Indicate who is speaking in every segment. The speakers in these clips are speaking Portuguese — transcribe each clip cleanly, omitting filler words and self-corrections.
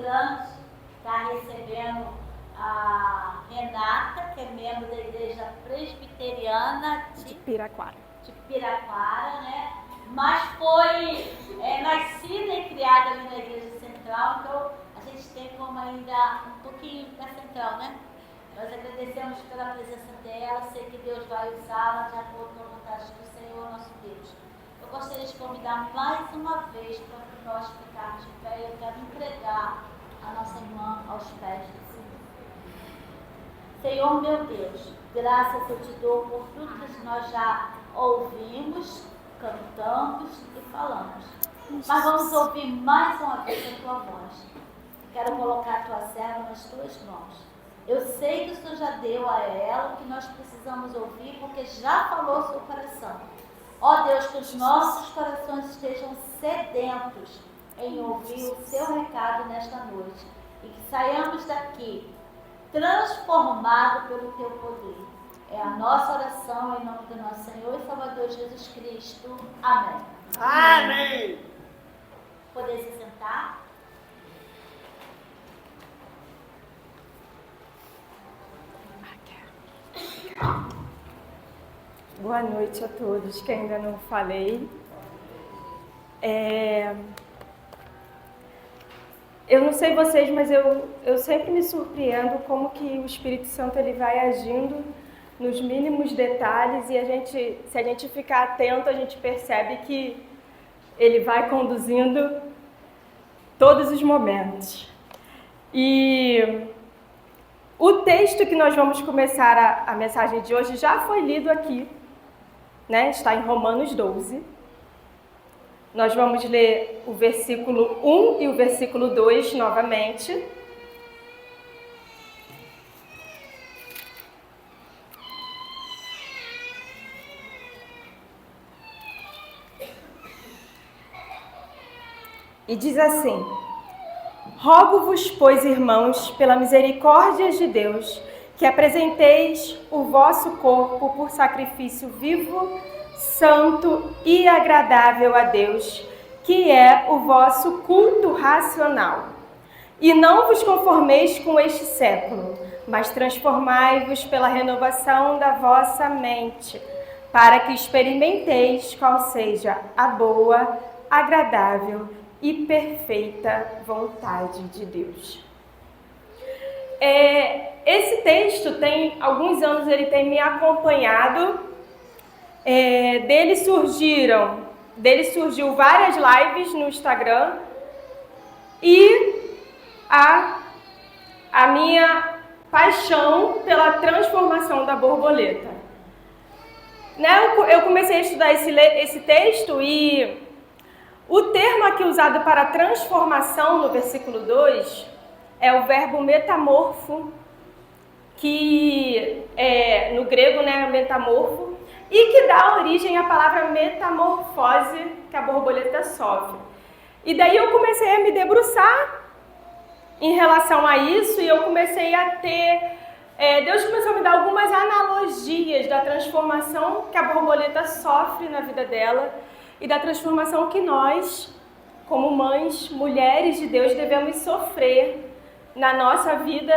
Speaker 1: grande está recebendo a Renata, que é membro da Igreja Presbiteriana
Speaker 2: de Piraquara.
Speaker 1: Né? Mas foi nascida e criada ali na Igreja Central, então a gente tem como ainda um pouquinho da Central, né? Nós agradecemos pela presença dela, sei que Deus vai usá-la de acordo com a vontade do Senhor, nosso Deus. Eu gostaria de convidar mais uma vez para que nós ficarmos de pé. Eu quero entregar a nossa irmã aos pés do Senhor. Senhor, meu Deus, graças eu te dou por tudo que nós já ouvimos, cantamos e falamos. Mas vamos ouvir mais uma vez a tua voz. Quero colocar a tua serva nas tuas mãos. Eu sei que o Senhor já deu a ela o que nós precisamos ouvir, porque já falou o seu coração. Ó Deus, que os nossos corações estejam sedentos em ouvir o seu recado nesta noite. E que saiamos daqui transformados pelo teu poder. É a nossa oração em nome do nosso Senhor e Salvador Jesus Cristo. Amém.
Speaker 3: Amém.
Speaker 1: Poder se sentar?
Speaker 2: Boa noite a todos que ainda não falei. Eu não sei vocês, mas eu sempre me surpreendo como que o Espírito Santo ele vai agindo nos mínimos detalhes e se a gente ficar atento, a gente percebe que ele vai conduzindo todos os momentos. E o texto que nós vamos começar a mensagem de hoje já foi lido aqui, né? Está em Romanos 12. Nós vamos ler o versículo 1 e o versículo 2 novamente. E diz assim: rogo-vos, pois, irmãos, pela misericórdia de Deus, que apresenteis o vosso corpo por sacrifício vivo, santo e agradável a Deus, que é o vosso culto racional. E não vos conformeis com este século, mas transformai-vos pela renovação da vossa mente, para que experimenteis qual seja a boa, agradável e perfeita vontade de Deus. Esse texto tem alguns anos, ele tem me acompanhado. Dele surgiu várias lives no Instagram e a minha paixão pela transformação da borboleta. Eu comecei a estudar esse texto e o termo aqui usado para transformação no versículo 2 é o verbo metamorfo, que no grego, metamorfo, e que dá origem à palavra metamorfose que a borboleta sofre. E daí eu comecei a me debruçar em relação a isso e eu comecei a ter... Deus começou a me dar algumas analogias da transformação que a borboleta sofre na vida dela e da transformação que nós, como mães, mulheres de Deus, devemos sofrer na nossa vida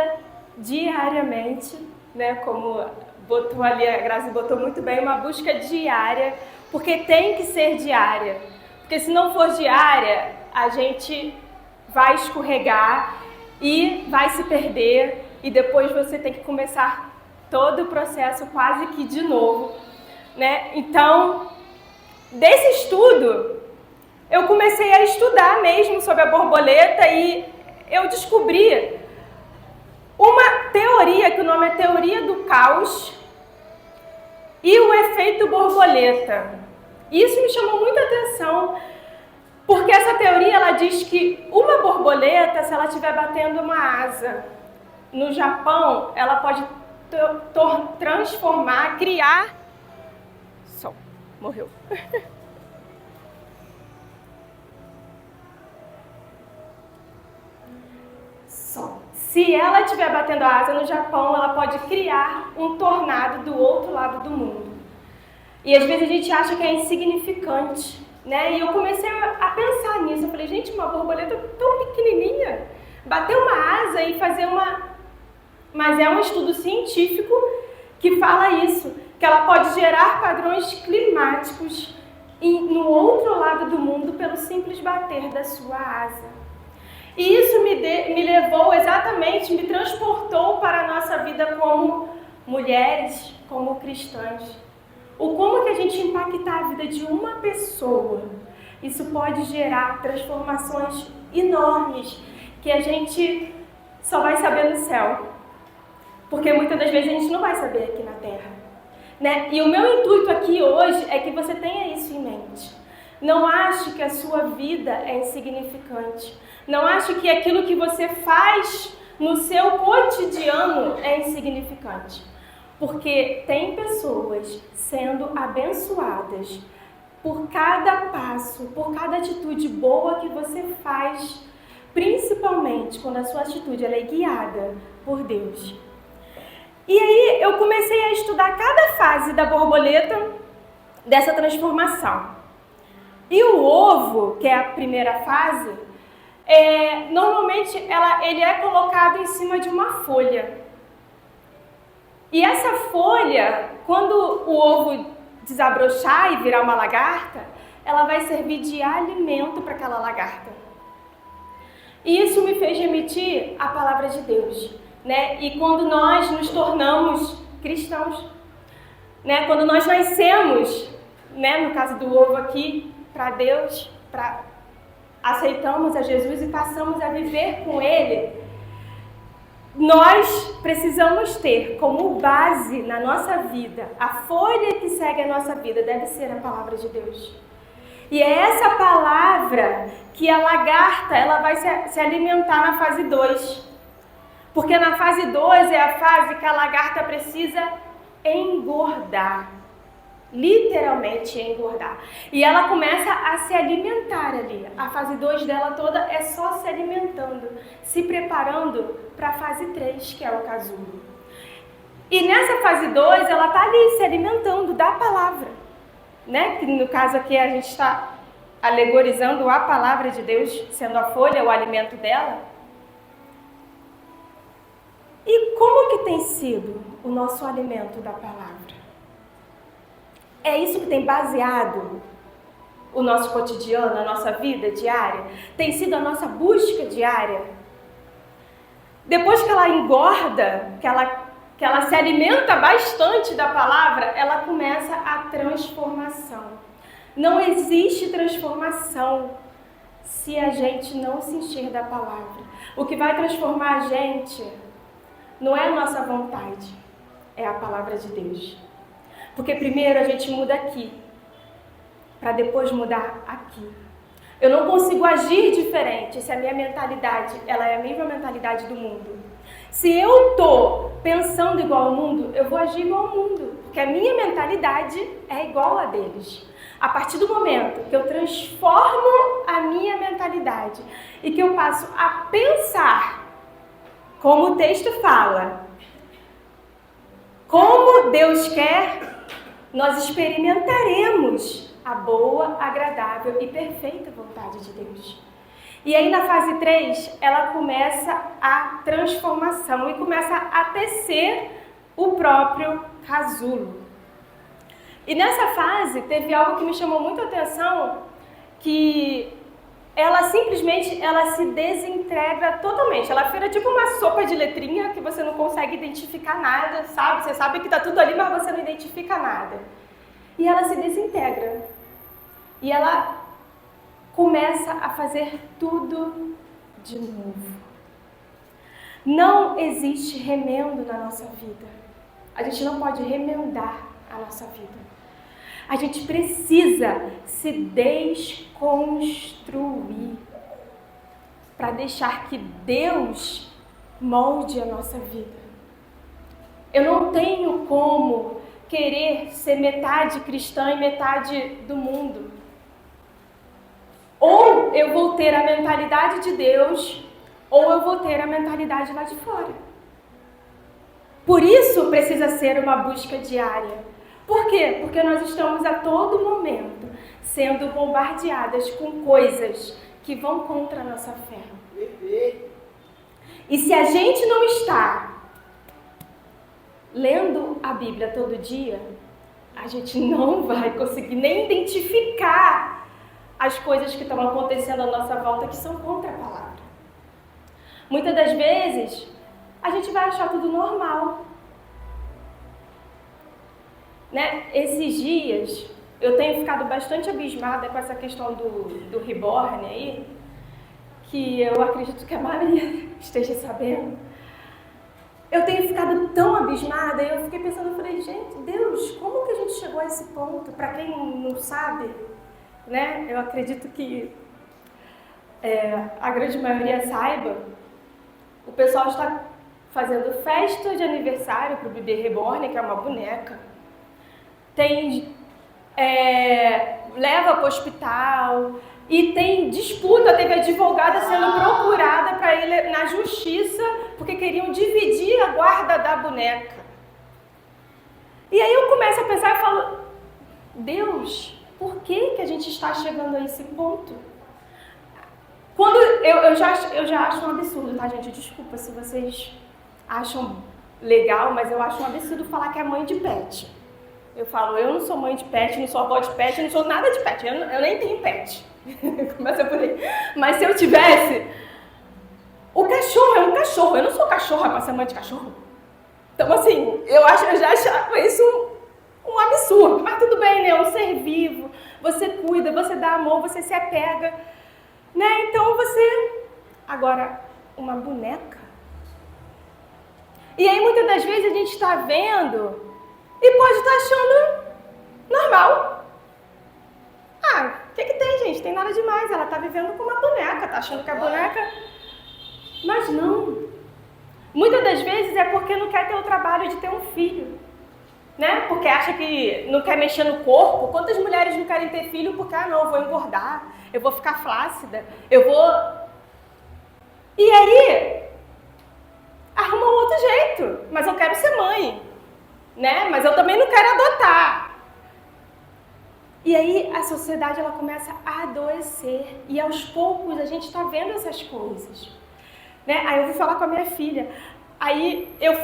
Speaker 2: diariamente, né? Como botou ali, a Grazi botou muito bem, uma busca diária, porque tem que ser diária. Porque se não for diária, a gente vai escorregar e vai se perder e depois você tem que começar todo o processo quase que de novo, né? Então, desse estudo, eu comecei a estudar mesmo sobre a borboleta e eu descobri uma teoria, que o nome é Teoria do Caos e o efeito borboleta. Isso me chamou muita atenção, porque essa teoria ela diz que uma borboleta, se ela estiver batendo uma asa no Japão, ela pode transformar, criar... Som, morreu. Se ela estiver batendo a asa no Japão, ela pode criar um tornado do outro lado do mundo. E às vezes a gente acha que é insignificante, né? E eu comecei a pensar nisso. Eu falei, gente, uma borboleta tão pequenininha bater uma asa e fazer uma... Mas é um estudo científico que fala isso, que ela pode gerar padrões climáticos no outro lado do mundo pelo simples bater da sua asa. E isso me levou exatamente, me transportou para a nossa vida como mulheres, como cristãs. O como que a gente impactar a vida de uma pessoa, isso pode gerar transformações enormes que a gente só vai saber no céu. Porque muitas das vezes a gente não vai saber aqui na Terra, né? E o meu intuito aqui hoje é que você tenha isso em mente. Não ache que a sua vida é insignificante. Não ache que aquilo que você faz no seu cotidiano é insignificante. Porque tem pessoas sendo abençoadas por cada passo, por cada atitude boa que você faz, principalmente quando a sua atitude ela é guiada por Deus. E aí eu comecei a estudar cada fase da borboleta dessa transformação. E o ovo, que é a primeira fase, normalmente ele é colocado em cima de uma folha. E essa folha, quando o ovo desabrochar e virar uma lagarta, ela vai servir de alimento para aquela lagarta. E isso me fez remeter à palavra de Deus, né? E quando nós nos tornamos cristãos, né? Quando nós nascemos, né? No caso do ovo aqui, para Deus, aceitamos a Jesus e passamos a viver com Ele, nós precisamos ter como base na nossa vida, a folha que segue a nossa vida deve ser a palavra de Deus. E é essa palavra que a lagarta ela vai se alimentar na fase 2. Porque na fase 2 é a fase que a lagarta precisa engordar. Literalmente engordar. E ela começa a se alimentar ali. A fase 2 dela toda é só se alimentando, se preparando para a fase 3, que é o casulo. E nessa fase 2 ela está ali se alimentando da palavra, né? Que no caso aqui a gente está alegorizando a palavra de Deus, sendo a folha o alimento dela. E como que tem sido o nosso alimento da palavra? É isso que tem baseado o nosso cotidiano, a nossa vida diária? Tem sido a nossa busca diária? Depois que ela engorda, que ela se alimenta bastante da palavra, ela começa a transformação. Não existe transformação se a gente não se encher da palavra. O que vai transformar a gente não é a nossa vontade, é a palavra de Deus. Porque primeiro a gente muda aqui, para depois mudar aqui. Eu não consigo agir diferente se a minha mentalidade ela é a mesma mentalidade do mundo. Se eu estou pensando igual ao mundo, eu vou agir igual ao mundo. Porque a minha mentalidade é igual a deles. A partir do momento que eu transformo a minha mentalidade e que eu passo a pensar, como o texto fala, como Deus quer, nós experimentaremos a boa, agradável e perfeita vontade de Deus. E aí na fase 3, ela começa a transformação e começa a tecer o próprio casulo. E nessa fase teve algo que me chamou muito a atenção, que ela simplesmente se desintegra totalmente. Ela vira tipo uma sopa de letrinha que você não consegue identificar nada, sabe? Você sabe que está tudo ali, mas você não identifica nada. E ela se desintegra. E ela começa a fazer tudo de novo. Não existe remendo na nossa vida. A gente não pode remendar a nossa vida. A gente precisa se desconstruir para deixar que Deus molde a nossa vida. Eu não tenho como querer ser metade cristã e metade do mundo. Ou eu vou ter a mentalidade de Deus, ou eu vou ter a mentalidade lá de fora. Por isso precisa ser uma busca diária. Por quê? Porque nós estamos a todo momento sendo bombardeadas com coisas que vão contra a nossa fé. E se a gente não está lendo a Bíblia todo dia, a gente não vai conseguir nem identificar as coisas que estão acontecendo à nossa volta que são contra a palavra. Muitas das vezes, a gente vai achar tudo normal. Né? Esses dias, eu tenho ficado bastante abismada com essa questão do reborn aí, que eu acredito que a maioria esteja sabendo. Eu tenho ficado tão abismada, e eu fiquei pensando, eu falei, gente, Deus, como que a gente chegou a esse ponto? Para quem não sabe, né? Eu acredito que a grande maioria saiba, o pessoal está fazendo festa de aniversário para o bebê reborn, que é uma boneca. Leva para o hospital e tem disputa, teve advogada sendo procurada para ele na justiça porque queriam dividir a guarda da boneca. E aí eu começo a pensar e falo, Deus, por que a gente está chegando a esse ponto? Quando eu já acho um absurdo, tá, gente? Desculpa se vocês acham legal, mas eu acho um absurdo falar que é mãe de pet. Eu falo, eu não sou mãe de pet, não sou avó de pet, não sou nada de pet, eu nem tenho pet. Começa por aí. Mas se eu tivesse, o cachorro é um cachorro, eu não sou cachorra para ser mãe de cachorro. Então assim, eu já achava isso um absurdo. Mas tudo bem, né? É um ser vivo, você cuida, você dá amor, você se apega, né? Então agora, uma boneca. E aí muitas das vezes a gente está vendo e pode estar achando normal. O que tem, gente? Tem nada demais. Ela está vivendo com uma boneca, está achando que a boneca... Mas não. Muitas das vezes é porque não quer ter o trabalho de ter um filho, né? Porque acha que não quer mexer no corpo. Quantas mulheres não querem ter filho porque, não, eu vou engordar, eu vou ficar flácida, eu vou... E aí, arruma um outro jeito. Mas eu quero ser mãe, né? Mas eu também não quero adotar. E aí a sociedade ela começa a adoecer e aos poucos a gente está vendo essas coisas, né? Aí eu fui falar com a minha filha, aí eu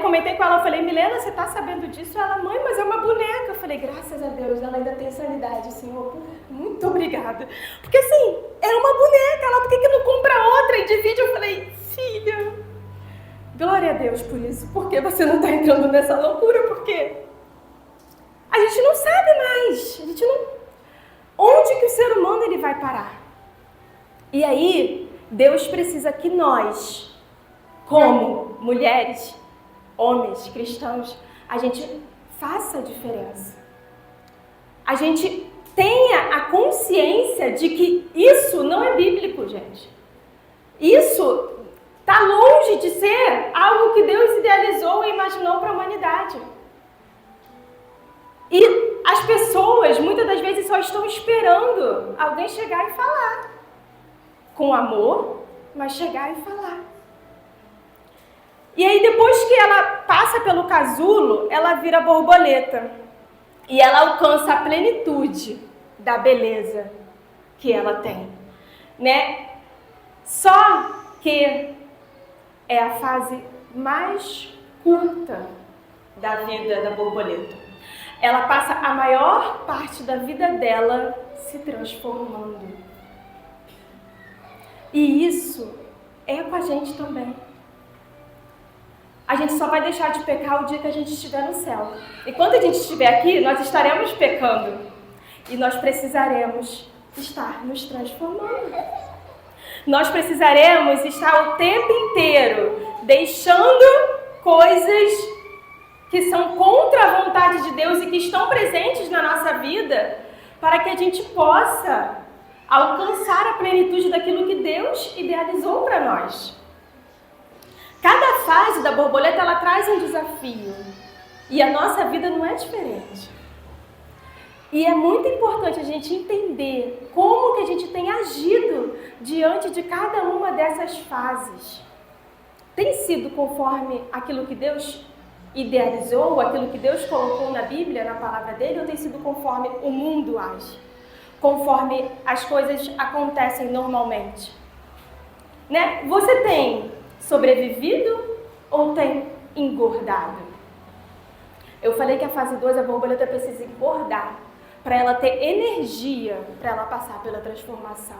Speaker 2: comentei com ela, eu falei, Milena, você está sabendo disso? Ela, mãe, mas é uma boneca. Eu falei, graças a Deus, ela ainda tem sanidade, Senhor, muito obrigada. Porque assim, é uma boneca, ela, por que não compra outra e divide? Eu falei, filha, glória a Deus por isso, porque você não está entrando nessa loucura, porque a gente não sabe mais, a gente não... Onde que o ser humano ele vai parar? E aí, Deus precisa que nós, como mulheres, homens, cristãos, a gente faça a diferença. A gente tenha a consciência de que isso não é bíblico, gente. Isso está longe de ser algo que Deus idealizou e imaginou para a humanidade. E as pessoas, muitas das vezes, só estão esperando alguém chegar e falar. Com amor, mas chegar e falar. E aí, depois que ela passa pelo casulo, ela vira borboleta. E ela alcança a plenitude da beleza que ela tem, né? Só que é a fase mais curta da vida da borboleta. Ela passa a maior parte da vida dela se transformando. E isso é com a gente também. A gente só vai deixar de pecar o dia que a gente estiver no céu. E quando a gente estiver aqui, nós estaremos pecando. E nós precisaremos estar nos transformando. Nós precisaremos estar o tempo inteiro deixando coisas que são contra a vontade de Deus e que estão presentes na nossa vida, para que a gente possa alcançar a plenitude daquilo que Deus idealizou para nós. Cada fase da borboleta, ela traz um desafio. E a nossa vida não é diferente. E é muito importante a gente entender como que a gente tem agido diante de cada uma dessas fases. Tem sido conforme aquilo que Deus idealizou, aquilo que Deus colocou na Bíblia, na palavra dele, ou tem sido conforme o mundo age? Conforme as coisas acontecem normalmente? Né? Você tem sobrevivido ou tem engordado? Eu falei que a fase 2, a borboleta precisa engordar para ela ter energia para ela passar pela transformação.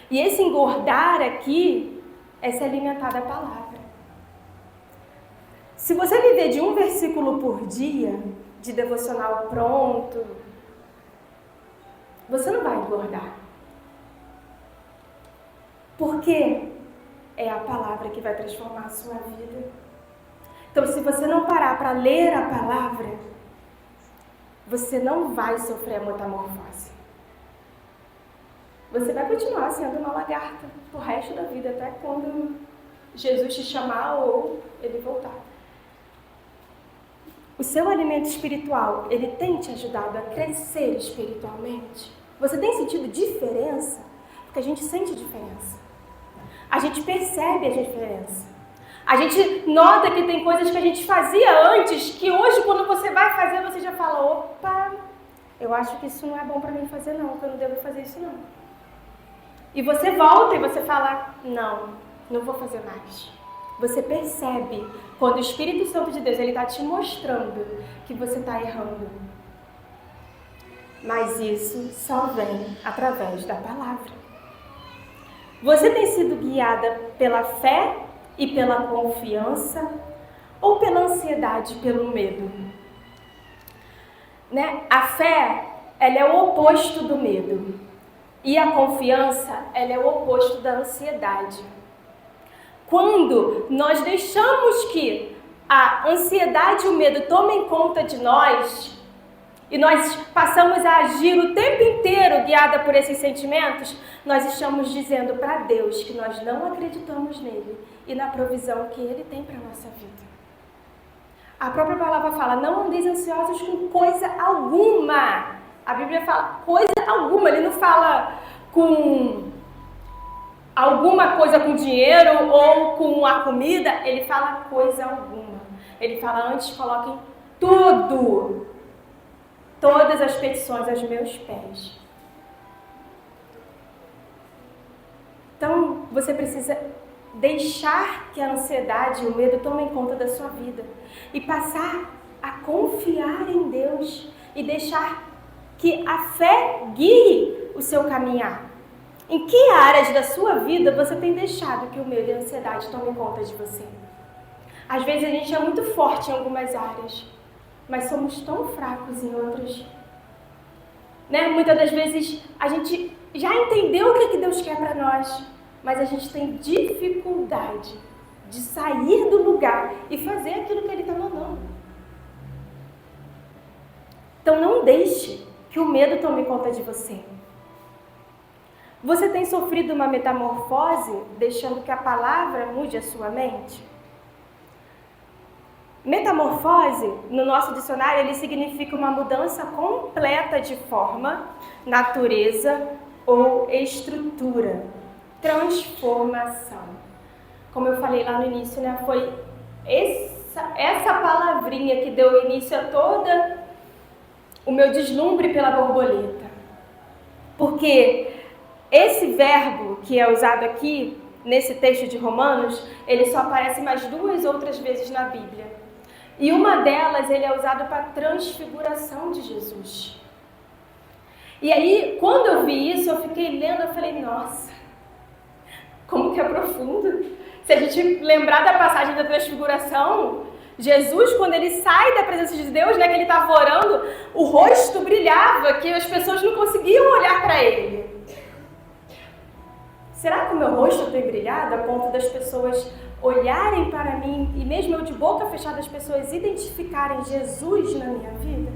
Speaker 2: E esse engordar aqui é se alimentar da palavra. Se você viver de um versículo por dia, de devocional pronto, você não vai engordar. Porque é a palavra que vai transformar a sua vida. Então, se você não parar para ler a palavra, você não vai sofrer a metamorfose. Você vai continuar sendo uma lagarta pro resto da vida, até quando Jesus te chamar ou ele voltar. O seu alimento espiritual, ele tem te ajudado a crescer espiritualmente? Você tem sentido diferença? Porque a gente sente diferença. A gente percebe a diferença. A gente nota que tem coisas que a gente fazia antes, que hoje quando você vai fazer, você já fala, opa, eu acho que isso não é bom para mim fazer não, que eu não devo fazer isso não. E você volta e você fala, não vou fazer mais. Você percebe quando o Espírito Santo de Deus está te mostrando que você está errando. Mas isso só vem através da palavra. Você tem sido guiada pela fé e pela confiança ou pela ansiedade, pelo medo? Né? A fé, ela é o oposto do medo. E a confiança, ela é o oposto da ansiedade. Quando nós deixamos que a ansiedade e o medo tomem conta de nós, e nós passamos a agir o tempo inteiro guiada por esses sentimentos, nós estamos dizendo para Deus que nós não acreditamos nele e na provisão que ele tem para a nossa vida. A própria palavra fala, não andeis ansiosos com coisa alguma. A Bíblia fala coisa alguma, ele não fala com alguma coisa com dinheiro ou com a comida, ele fala coisa alguma. Ele fala, antes coloquem tudo, todas as petições aos meus pés. Então, você precisa deixar que a ansiedade e o medo tomem conta da sua vida e passar a confiar em Deus e deixar que a fé guie o seu caminhar. Em que áreas da sua vida você tem deixado que o medo e a ansiedade tomem conta de você? Às vezes a gente é muito forte em algumas áreas, mas somos tão fracos em outras. Né? Muitas das vezes a gente já entendeu o que Deus quer para nós, mas a gente tem dificuldade de sair do lugar e fazer aquilo que Ele está mandando. Então não deixe que o medo tome conta de você. Você tem sofrido uma metamorfose deixando que a palavra mude a sua mente? Metamorfose, no nosso dicionário, ele significa uma mudança completa de forma, natureza ou estrutura. Transformação. Como eu falei lá no início, né, foi essa palavrinha que deu início a toda o meu deslumbre pela borboleta. Porque esse verbo que é usado aqui, nesse texto de Romanos, ele só aparece mais 2 outras vezes na Bíblia. E uma delas, ele é usado para a transfiguração de Jesus. E aí, quando eu vi isso, eu fiquei lendo, eu falei, nossa, como que é profundo. Se a gente lembrar da passagem da transfiguração, Jesus, quando ele sai da presença de Deus, né, que ele estava orando, o rosto brilhava, que as pessoas não conseguiam olhar para ele. Será que o meu rosto tem brilhado a ponto das pessoas olharem para mim e mesmo eu de boca fechada as pessoas identificarem Jesus na minha vida?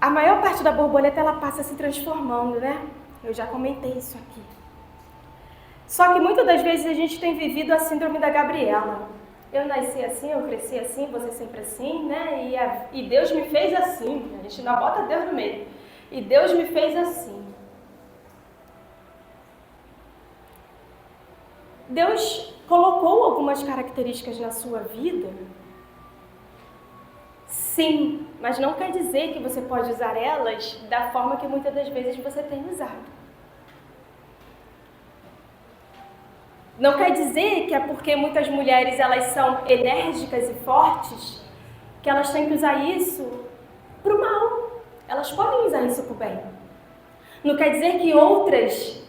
Speaker 2: A maior parte da borboleta ela passa se transformando, né? Eu já comentei isso aqui. Só que muitas das vezes a gente tem vivido a síndrome da Gabriela. Eu nasci assim, eu cresci assim, você sempre assim, né? E Deus me fez assim. A gente não bota Deus no meio. E Deus me fez assim. Deus colocou algumas características na sua vida? Sim, mas não quer dizer que você pode usar elas da forma que muitas das vezes você tem usado. Não quer dizer que é porque muitas mulheres elas são enérgicas e fortes que elas têm que usar isso para o mal. Elas podem usar isso para o bem. Não quer dizer que outras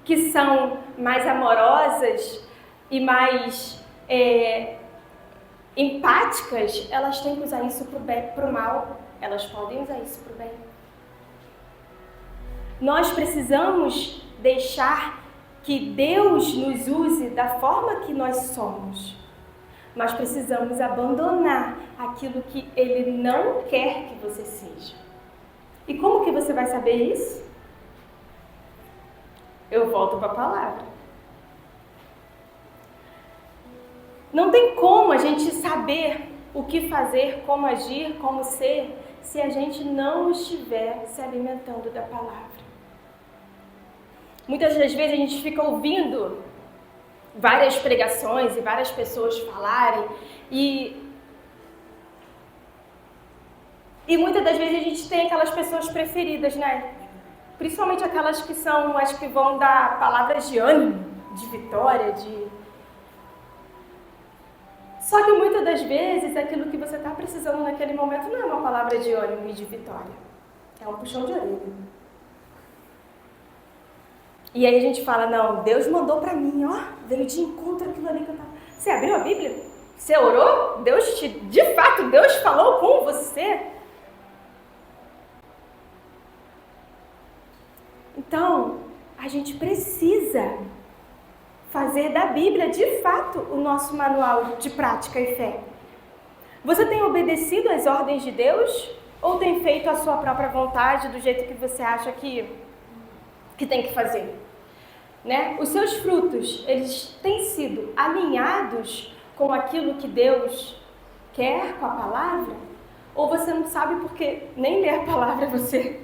Speaker 2: que são mais amorosas e mais empáticas, elas têm que usar isso para o mal. Elas podem usar isso para o bem. Nós precisamos deixar que Deus nos use da forma que nós somos. Mas precisamos abandonar aquilo que Ele não quer que você seja. E como que você vai saber isso? Eu volto para a palavra. Não tem como a gente saber o que fazer, como agir, como ser, se a gente não estiver se alimentando da palavra. Muitas das vezes a gente fica ouvindo várias pregações e várias pessoas falarem e muitas das vezes a gente tem aquelas pessoas preferidas, né? Principalmente aquelas que são as que vão dar palavras de ânimo, de vitória, Só que muitas das vezes aquilo que você está precisando naquele momento não é uma palavra de ânimo e de vitória. É um puxão de orelha. E aí a gente fala, não, Deus mandou para mim, ó, veio de encontro aquilo ali que eu tava... Você abriu a Bíblia? Você orou? De fato, Deus falou com você? Então, a gente precisa fazer da Bíblia, de fato, o nosso manual de prática e fé. Você tem obedecido às ordens de Deus? Ou tem feito a sua própria vontade do jeito que você acha que tem que fazer? Né? Os seus frutos, eles têm sido alinhados com aquilo que Deus quer com a palavra? Ou você não sabe porque nem ler a palavra você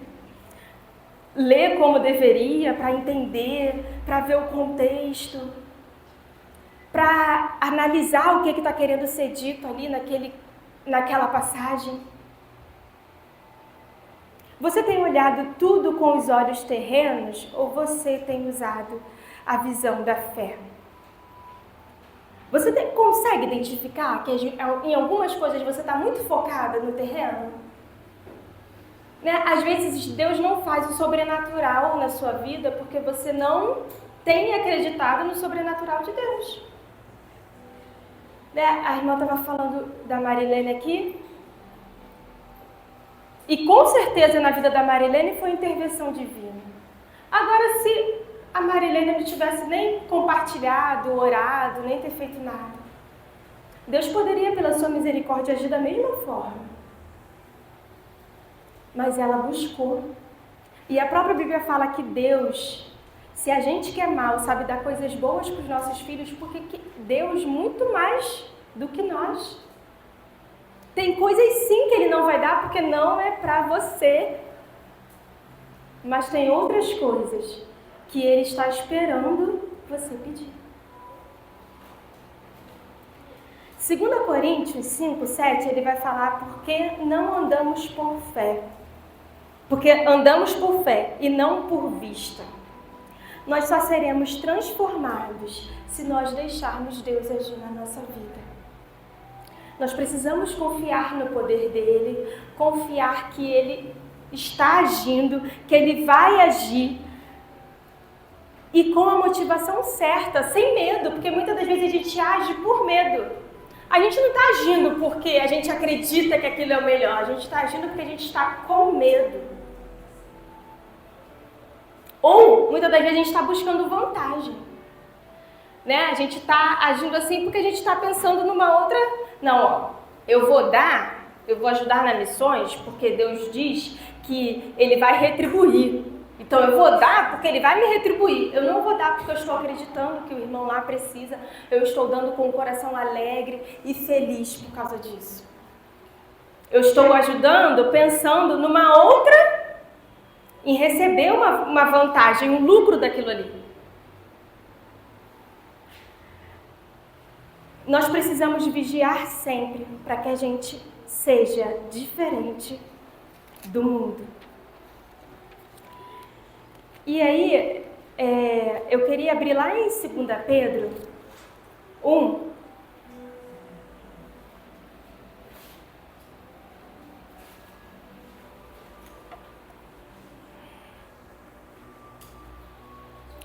Speaker 2: lê como deveria, para entender, para ver o contexto, para analisar o que está querendo ser dito ali naquela passagem? Você tem olhado tudo com os olhos terrenos ou você tem usado a visão da fé? Você consegue identificar que em algumas coisas você está muito focada no terreno? Né? Às vezes Deus não faz o sobrenatural na sua vida porque você não tem acreditado no sobrenatural de Deus. Né? A irmã estava falando da Marilene aqui. E com certeza na vida da Marilene foi intervenção divina. Agora, se a Marilene não tivesse nem compartilhado, orado, nem ter feito nada, Deus poderia, pela sua misericórdia, agir da mesma forma. Mas ela buscou. E a própria Bíblia fala que Deus, se a gente que é mal, sabe dar coisas boas para os nossos filhos, porque Deus muito mais do que nós. Tem coisas sim que Ele não vai dar porque não é para você. Mas tem outras coisas que Ele está esperando você pedir. 2 Coríntios 5, 7, ele vai falar porque não andamos por fé. Porque andamos por fé e não por vista. Nós só seremos transformados se nós deixarmos Deus agir na nossa vida. Nós precisamos confiar no poder dele, confiar que ele está agindo, que ele vai agir. E com a motivação certa, sem medo, porque muitas das vezes a gente age por medo. A gente não está agindo porque a gente acredita que aquilo é o melhor, a gente está agindo porque a gente está com medo. Ou, muitas das vezes, a gente está buscando vantagem. Né? A gente está agindo assim porque a gente está pensando numa outra... Não, ó, eu vou ajudar nas missões porque Deus diz que Ele vai retribuir. Então eu vou dar porque Ele vai me retribuir. Eu não vou dar porque eu estou acreditando que o irmão lá precisa. Eu estou dando com o coração alegre e feliz por causa disso. Eu estou ajudando pensando numa outra, em receber uma vantagem, um lucro daquilo ali. Nós precisamos vigiar sempre para que a gente seja diferente do mundo. E aí, eu queria abrir lá em 2 Pedro 1.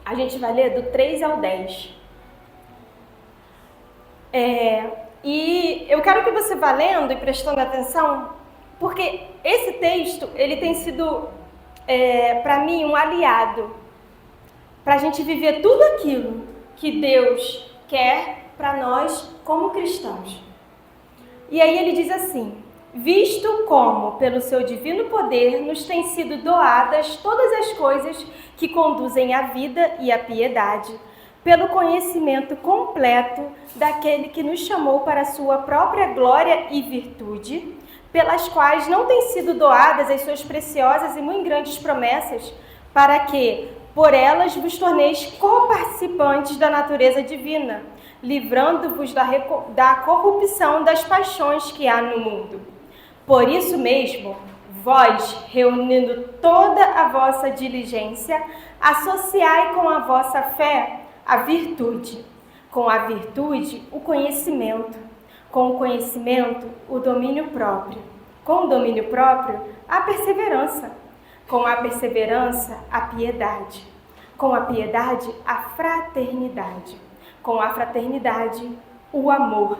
Speaker 2: A gente vai ler do 3 ao 10. E eu quero que você vá lendo e prestando atenção, porque esse texto, ele tem sido, para mim, um aliado para a gente viver tudo aquilo que Deus quer para nós como cristãos. E aí ele diz assim: visto como, pelo seu divino poder, nos têm sido doadas todas as coisas que conduzem à vida e à piedade, pelo conhecimento completo daquele que nos chamou para a sua própria glória e virtude, pelas quais não têm sido doadas as suas preciosas e muito grandes promessas, para que, por elas, vos torneis coparticipantes da natureza divina, livrando-vos da corrupção das paixões que há no mundo. Por isso mesmo, vós, reunindo toda a vossa diligência, associai com a vossa fé a virtude, com a virtude o conhecimento, com o conhecimento o domínio próprio, com o domínio próprio a perseverança, com a perseverança a piedade, com a piedade a fraternidade, com a fraternidade o amor.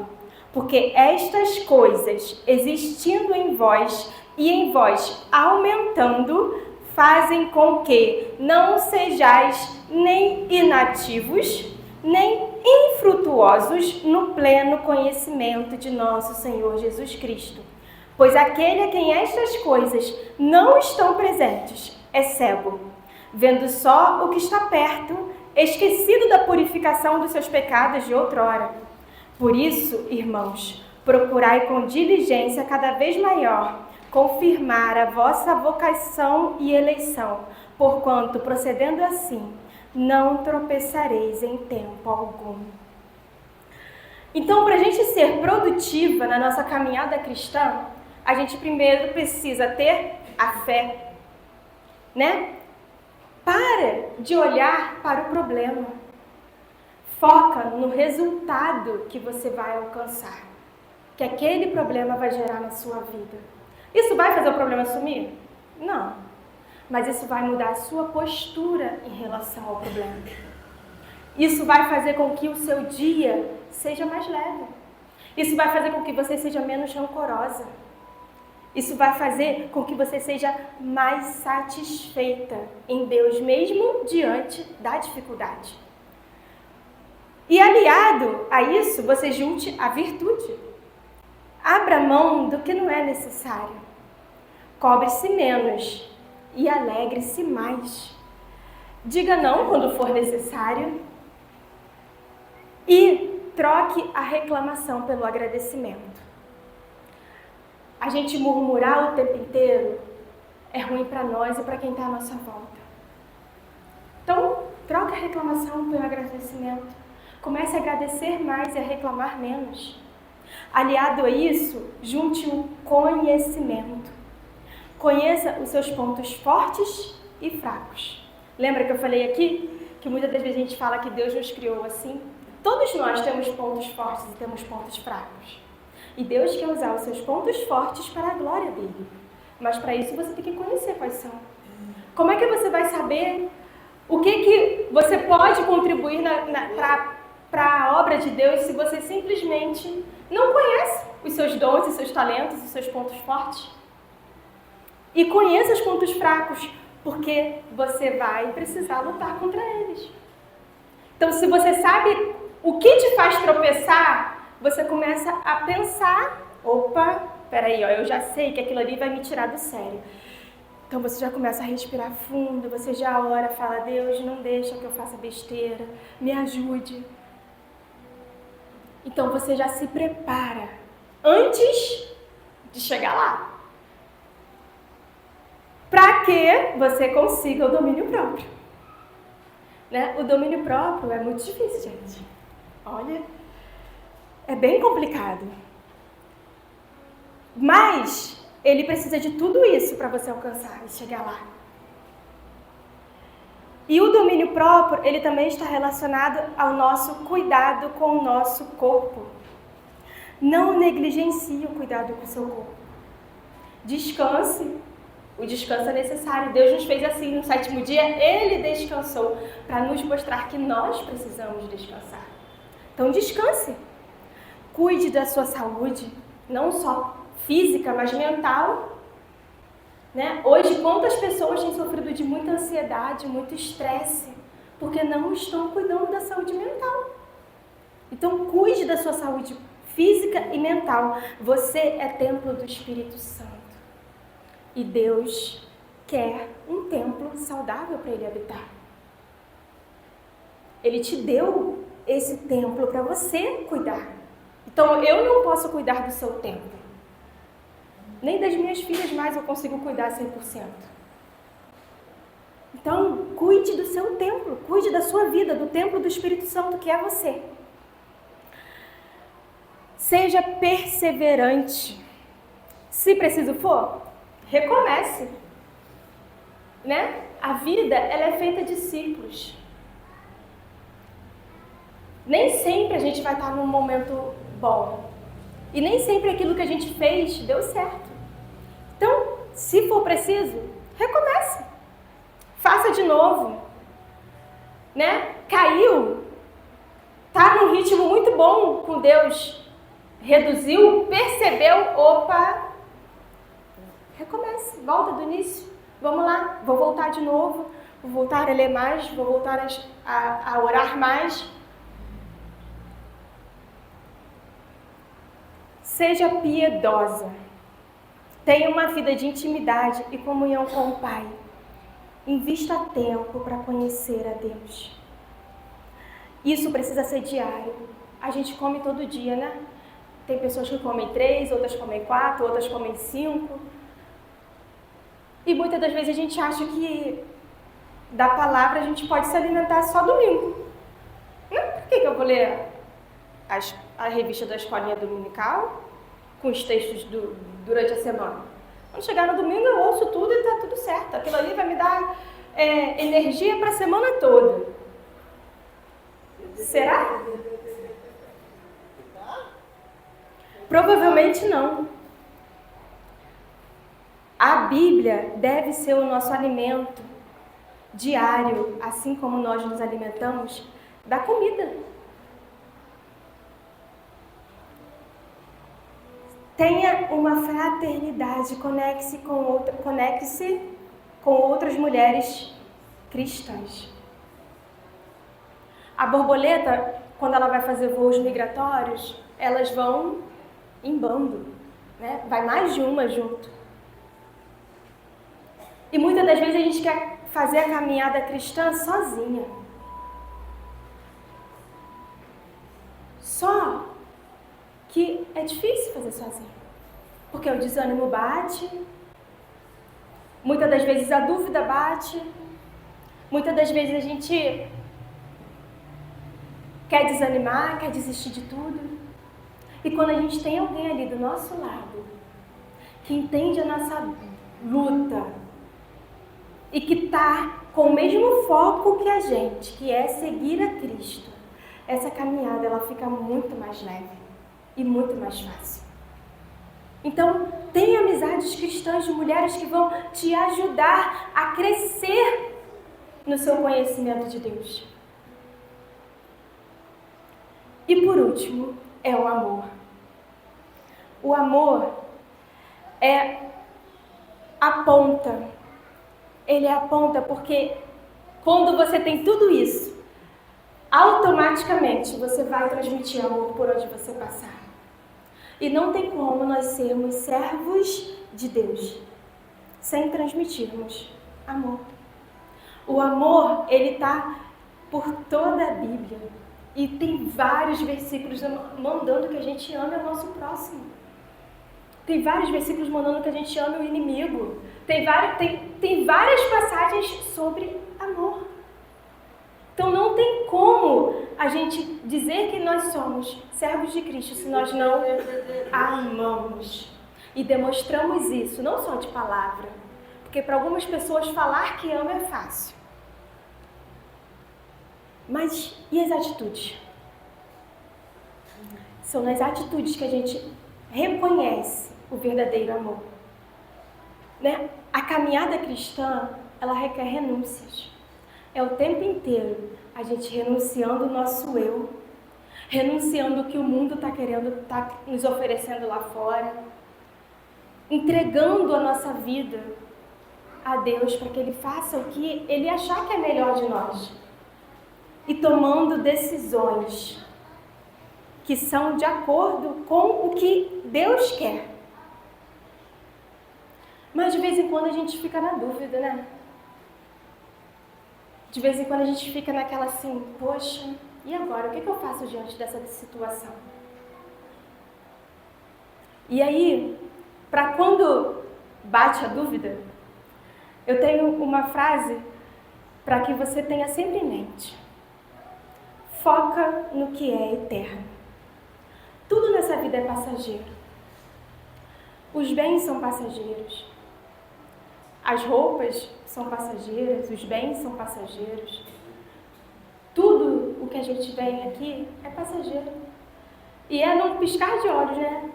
Speaker 2: Porque estas coisas, existindo em vós e em vós aumentando, fazem com que não sejais nem inativos, nem infrutuosos no pleno conhecimento de nosso Senhor Jesus Cristo. Pois aquele a quem estas coisas não estão presentes é cego, vendo só o que está perto, esquecido da purificação dos seus pecados de outrora. Por isso, irmãos, procurai com diligência cada vez maior confirmar a vossa vocação e eleição, porquanto, procedendo assim, não tropeçareis em tempo algum. Então, para a gente ser produtiva na nossa caminhada cristã, a gente primeiro precisa ter a fé, né? Para de olhar para o problema. Foca no resultado que você vai alcançar, que aquele problema vai gerar na sua vida. Isso vai fazer o problema sumir? Não. Mas isso vai mudar a sua postura em relação ao problema. Isso vai fazer com que o seu dia seja mais leve. Isso vai fazer com que você seja menos rancorosa. Isso vai fazer com que você seja mais satisfeita em Deus, mesmo diante da dificuldade. E aliado a isso, você junte a virtude. Abra mão do que não é necessário. Cobre-se menos e alegre-se mais. Diga não quando for necessário e troque a reclamação pelo agradecimento. A gente murmurar o tempo inteiro é ruim para nós e para quem está à nossa volta. Então, troque a reclamação pelo agradecimento. Comece a agradecer mais e a reclamar menos. Aliado a isso, junte o conhecimento. Conheça os seus pontos fortes e fracos. Lembra que eu falei aqui que muitas das vezes a gente fala que Deus nos criou assim? Todos nós temos pontos fortes e temos pontos fracos. E Deus quer usar os seus pontos fortes para a glória dele. Mas para isso você tem que conhecer quais são. Como é que você vai saber o que você pode contribuir para a obra de Deus se você simplesmente não conhece os seus dons, os seus talentos, os seus pontos fortes? E conheça os pontos fracos, porque você vai precisar lutar contra eles. Então, se você sabe o que te faz tropeçar, você começa a pensar, opa, peraí, eu já sei que aquilo ali vai me tirar do sério. Então você já começa a respirar fundo, você já ora, fala, Deus, não deixa que eu faça besteira, me ajude. Então você já se prepara antes de chegar lá. Para que você consiga o domínio próprio. Né? O domínio próprio é muito difícil, gente. Olha, é bem complicado. Mas ele precisa de tudo isso para você alcançar e chegar lá. E o domínio próprio, ele também está relacionado ao nosso cuidado com o nosso corpo. Não negligencie o cuidado com o seu corpo. Descanse. O descanso é necessário. Deus nos fez assim no 7º dia, Ele descansou para nos mostrar que nós precisamos descansar. Então descanse. Cuide da sua saúde, não só física, mas mental. Né? Hoje, quantas pessoas têm sofrido de muita ansiedade, muito estresse, porque não estão cuidando da saúde mental. Então, cuide da sua saúde física e mental. Você é templo do Espírito Santo. E Deus quer um templo saudável para Ele habitar. Ele te deu esse templo para você cuidar. Então, eu não posso cuidar do seu templo. Nem das minhas filhas mais eu consigo cuidar 100%. Então, cuide do seu templo, cuide da sua vida, do templo do Espírito Santo que é você. Seja perseverante. Se preciso for, recomece. Né? A vida, ela é feita de ciclos. Nem sempre a gente vai estar num momento bom. E nem sempre aquilo que a gente fez deu certo. Então, se for preciso, recomece. Faça de novo. Né? Caiu. Tá num ritmo muito bom com Deus. Reduziu, percebeu, opa. Recomece, volta do início. Vamos lá, vou voltar de novo. Vou voltar a ler mais, vou voltar a orar mais. Seja piedosa. Tenha uma vida de intimidade e comunhão com o Pai. Invista tempo para conhecer a Deus. Isso precisa ser diário. A gente come todo dia, né? Tem pessoas que comem 3, outras comem 4, outras comem 5. E muitas das vezes a gente acha que da palavra a gente pode se alimentar só domingo. Por que eu vou ler a revista da escolinha dominical com os textos durante a semana? Quando chegar no domingo eu ouço tudo e está tudo certo. Aquilo ali vai me dar energia para a semana toda. Será? Provavelmente não. A Bíblia deve ser o nosso alimento diário, assim como nós nos alimentamos da comida. Tenha uma fraternidade, conecte-se com outras mulheres cristãs. A borboleta, quando ela vai fazer voos migratórios, elas vão em bando, né? Vai mais de uma junto. E muitas das vezes a gente quer fazer a caminhada cristã sozinha. Só que é difícil fazer sozinho. Porque o desânimo bate, muitas das vezes a dúvida bate, muitas das vezes a gente quer desanimar, quer desistir de tudo. E quando a gente tem alguém ali do nosso lado, que entende a nossa luta e que está com o mesmo foco que a gente, que é seguir a Cristo, essa caminhada ela fica muito mais leve e muito mais fácil. Então, tenha amizades cristãs de mulheres que vão te ajudar a crescer no seu conhecimento de Deus. E por último, é o amor. O amor aponta. Ele aponta porque quando você tem tudo isso, automaticamente você vai transmitir amor por onde você passar. E não tem como nós sermos servos de Deus sem transmitirmos amor. O amor, ele está por toda a Bíblia. E tem vários versículos mandando que a gente ame o nosso próximo. Tem vários versículos mandando que a gente ame o inimigo. Tem várias passagens sobre amor. Então não tem como a gente dizer que nós somos servos de Cristo se nós não amamos. E demonstramos isso, não só de palavra. Porque para algumas pessoas falar que ama é fácil. Mas e as atitudes? São nas atitudes que a gente reconhece o verdadeiro amor. Né? A caminhada cristã, ela requer renúncias. É o tempo inteiro a gente renunciando o nosso eu, renunciando o que o mundo está querendo, está nos oferecendo lá fora, entregando a nossa vida a Deus para que Ele faça o que Ele achar que é melhor de nós. E tomando decisões que são de acordo com o que Deus quer. Mas de vez em quando a gente fica na dúvida, né? De vez em quando a gente fica naquela assim, poxa, e agora? O que eu faço diante dessa situação? E aí, para quando bate a dúvida, eu tenho uma frase para que você tenha sempre em mente. Foca no que é eterno. Tudo nessa vida é passageiro. Os bens são passageiros. As roupas são passageiras, os bens são passageiros. Tudo o que a gente tem aqui é passageiro. E é num piscar de olhos, né?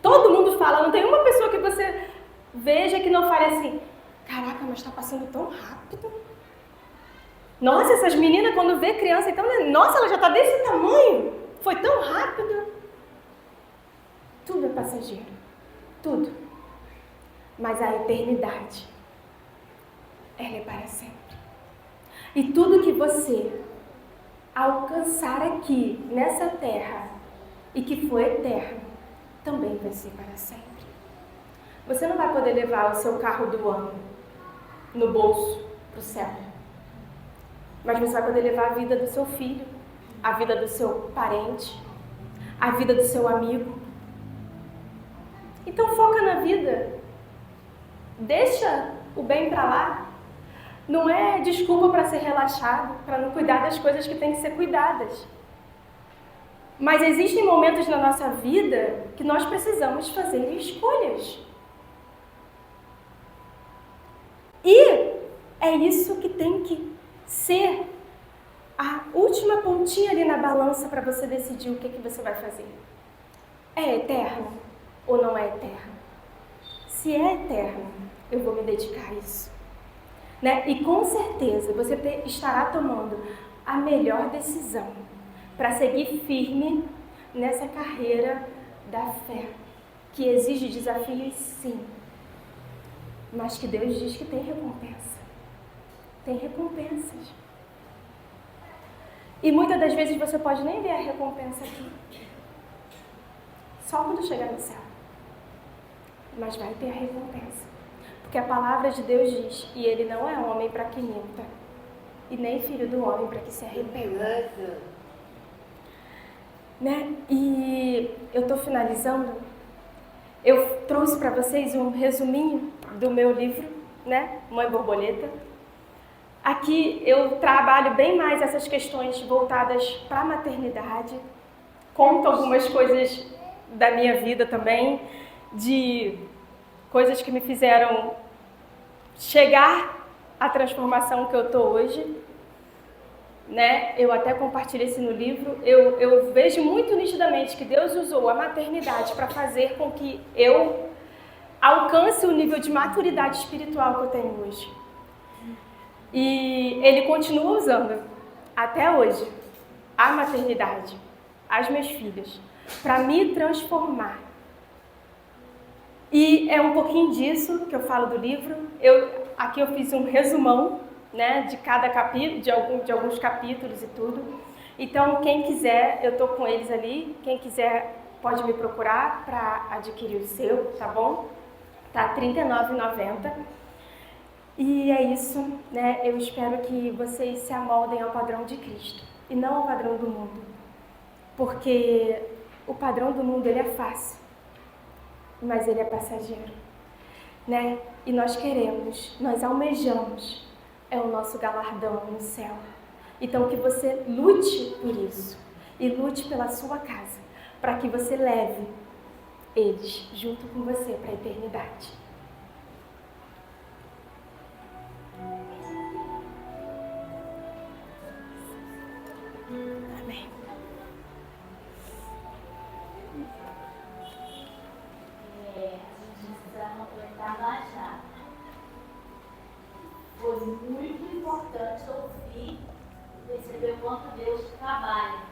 Speaker 2: Todo mundo fala, não tem uma pessoa que você veja que não fale assim, caraca, mas está passando tão rápido. Nossa, essas meninas quando vê criança, então, nossa, ela já está desse tamanho. Foi tão rápido. Tudo é passageiro. Tudo. Mas a eternidade, ela é para sempre. E tudo que você alcançar aqui, nessa terra, e que for eterno, também vai ser para sempre. Você não vai poder levar o seu carro do ano no bolso para o céu. Mas você vai poder levar a vida do seu filho, a vida do seu parente, a vida do seu amigo. Então foca na vida. Deixa o bem para lá. Não é desculpa para ser relaxado, para não cuidar das coisas que têm que ser cuidadas. Mas existem momentos na nossa vida que nós precisamos fazer escolhas. E é isso que tem que ser a última pontinha ali na balança para você decidir o que você vai fazer. É eterno ou não é eterno? Se é eterno, eu vou me dedicar a isso. Né? E com certeza você estará tomando a melhor decisão para seguir firme nessa carreira da fé, que exige desafios sim, mas que Deus diz que tem recompensa. Tem recompensas. E muitas das vezes você pode nem ver a recompensa aqui. Só quando chegar no céu. Mas vai ter a recompensa. Porque a palavra de Deus diz, e Ele não é homem para que minta, e nem filho do homem para que se arrependa. Né? E eu estou finalizando. Eu trouxe para vocês um resuminho do meu livro, né? Mãe Borboleta. Aqui eu trabalho bem mais essas questões voltadas para a maternidade. Conto algumas coisas da minha vida também, de coisas que me fizeram chegar à transformação que eu estou hoje. Né? Eu até compartilhei isso no livro. Eu vejo muito nitidamente que Deus usou a maternidade para fazer com que eu alcance o nível de maturidade espiritual que eu tenho hoje. E Ele continua usando, até hoje, a maternidade, as minhas filhas, para me transformar. E é um pouquinho disso que eu falo do livro. Aqui eu fiz um resumão, né, de cada capítulo, de alguns capítulos e tudo. Então, quem quiser, eu estou com eles ali. Quem quiser pode me procurar para adquirir o seu, tá bom? Tá R$ 39,90. E é isso, né? Eu espero que vocês se amoldem ao padrão de Cristo e não ao padrão do mundo. Porque o padrão do mundo, ele é fácil, mas ele é passageiro, né? E nós almejamos, é o nosso galardão no céu. Então que você lute por isso e lute pela sua casa, para que você leve eles junto com você para a eternidade.
Speaker 1: para não aguentar mais nada. Foi muito importante ouvir e perceber o quanto Deus trabalha